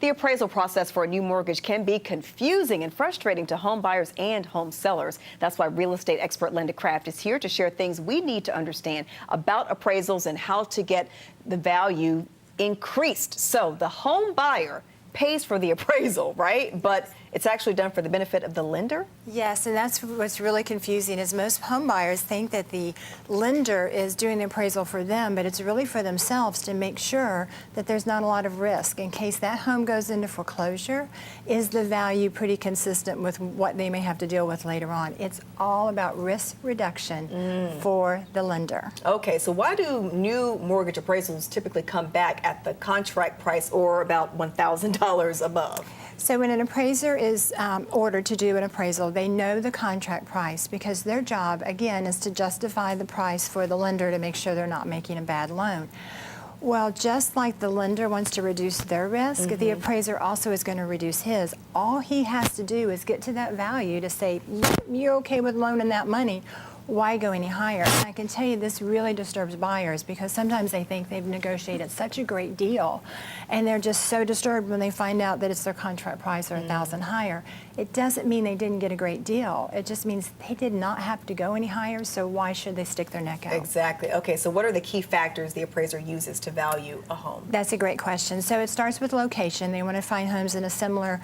The appraisal process for a new mortgage can be confusing and frustrating to home buyers and home sellers. That's why real estate expert Linda Craft is here to share things we need to understand about appraisals and how to get the value increased. So the home buyer pays for the appraisal, right? But it's actually done for the benefit of the lender? Yes, and that's what's really confusing is most home buyers think that the lender is doing the appraisal for them, but it's really for themselves to make sure that there's not a lot of risk in case that home goes into foreclosure. Is the value pretty consistent with what they may have to deal with later on? It's all about risk reduction for the lender. Okay, so why do new mortgage appraisals typically come back at the contract price or about $1,000 above? So when an appraiser is ordered to do an appraisal, they know the contract price because their job, again, is to justify the price for the lender to make sure they're not making a bad loan. Well, just like the lender wants to reduce their risk, the appraiser also is going to reduce his. All he has to do is get to that value to say, you're okay with loaning that money. Why go any higher? And I can tell you this really disturbs buyers because sometimes they think they've negotiated such a great deal and they're just so disturbed when they find out that it's their contract price or $1,000 higher. It doesn't mean they didn't get a great deal. It just means they did not have to go any higher, so why should they stick their neck out? Exactly. Okay, so what are the key factors the appraiser uses to value a home? That's a great question. So it starts with location. They want to find homes in a similar,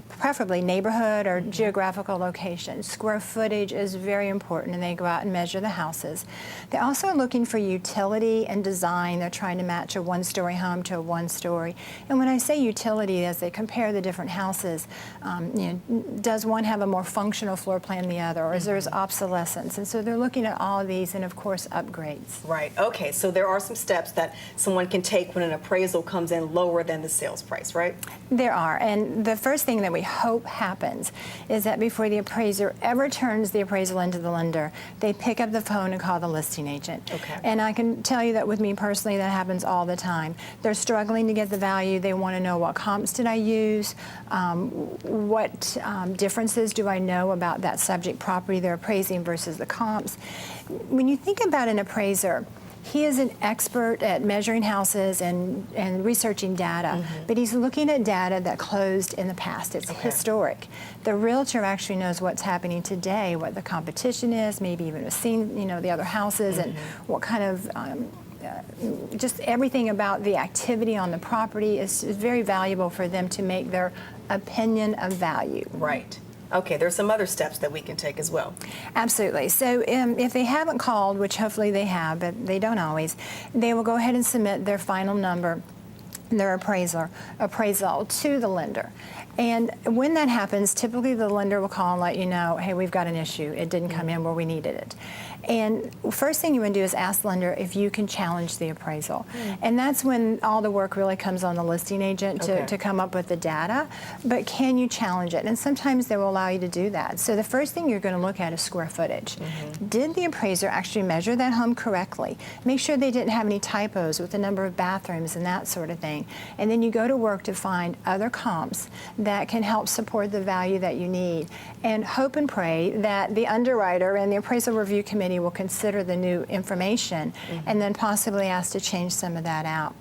preferably neighborhood or geographical location. Square footage is very important, and they go out and measure the houses. They're also looking for utility and design. They're trying to match a one-story home to a one-story. And when I say utility, as they compare the different houses, does one have a more functional floor plan than the other, or is there obsolescence? And so they're looking at all of these and, of course, upgrades. Right. Okay, so there are some steps that someone can take when an appraisal comes in lower than the sales price, right? There are. And the first thing that we hope happens is that before the appraiser ever turns the appraisal into the lender, they pick up the phone and call the listing agent. Okay. And I can tell you that with me personally, that happens all the time. They're struggling to get the value. They want to know what comps did I use, what differences do I know about that subject property they're appraising versus the comps. When you think about an appraiser, he is an expert at measuring houses and researching data, but he's looking at data that closed in the past. It's historic. The realtor actually knows what's happening today, what the competition is, maybe even has seen, the other houses and what kind of just everything about the activity on the property is very valuable for them to make their opinion of value. Right. Okay, there's some other steps that we can take as well. Absolutely. So if they haven't called, which hopefully they have, but they don't always, they will go ahead and submit their final number, their appraisal to the lender. And when that happens, typically the lender will call and let you know, hey, we've got an issue. It didn't come in where we needed it. And first thing you want to do is ask the lender if you can challenge the appraisal. And that's when all the work really comes on the listing agent to come up with the data. But can you challenge it? And sometimes they will allow you to do that. So the first thing you're going to look at is square footage. Did the appraiser actually measure that home correctly? Make sure they didn't have any typos with the number of bathrooms and that sort of thing. And then you go to work to find other comps that can help support the value that you need. And hope and pray that the underwriter and the appraisal review committee will consider the new information and then possibly ask to change some of that out.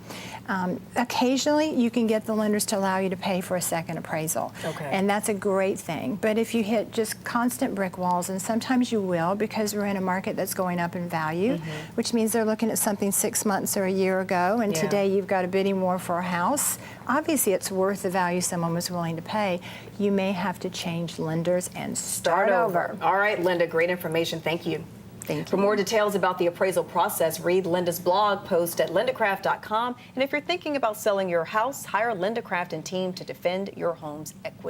Occasionally, you can get the lenders to allow you to pay for a second appraisal. And that's a great thing. But if you hit just constant brick walls, and sometimes you will because we're in a market that's going up in value, which means they're looking at something 6 months or a year ago, and today you've got a bidding war for a house. Obviously, it's worth the value someone was willing to pay. You may have to change lenders and start over. All right, Linda, great information. Thank you. Thank you. For more details about the appraisal process, read Linda's blog post at lindacraft.com. And if you're thinking about selling your house, hire Linda Craft and team to defend your home's equity.